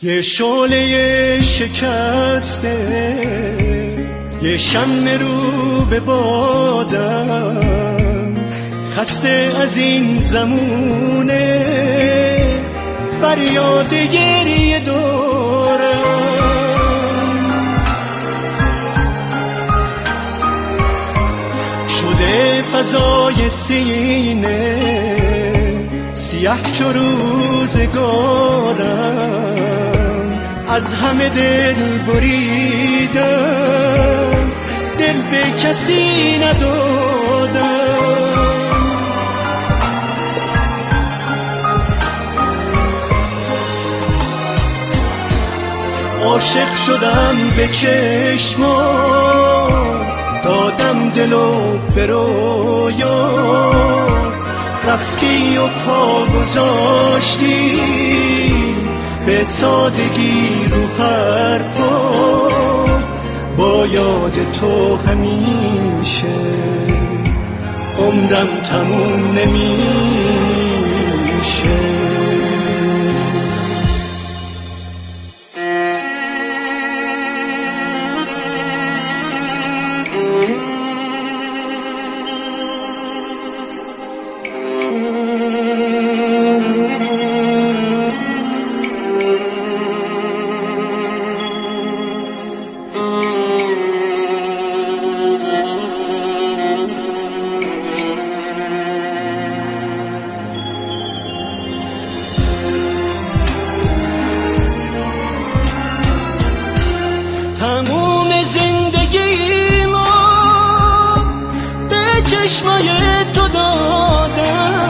یه شعله شکسته، یه شمع رو به بادم، خسته از این زمونه فریاد گریه دارم. شده فضای سینه سیاه چو روزگارم، از همه دل بریدم، دل به کسی ندادم. عاشق شدم به چشمات، دادم دلو به رویا، رفتی و پا گذاشتی به سادگی رو حرفا، با یاد تو همیشه عمرم تموم نمیشه. تموم زندگی ما به چشمای تو دادم،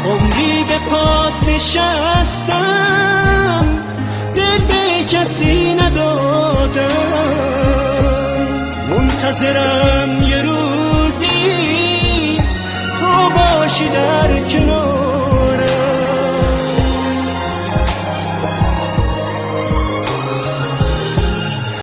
عمری به پات نشستم، دل به کسی ندادم. منتظرم یه روزی تو باشی در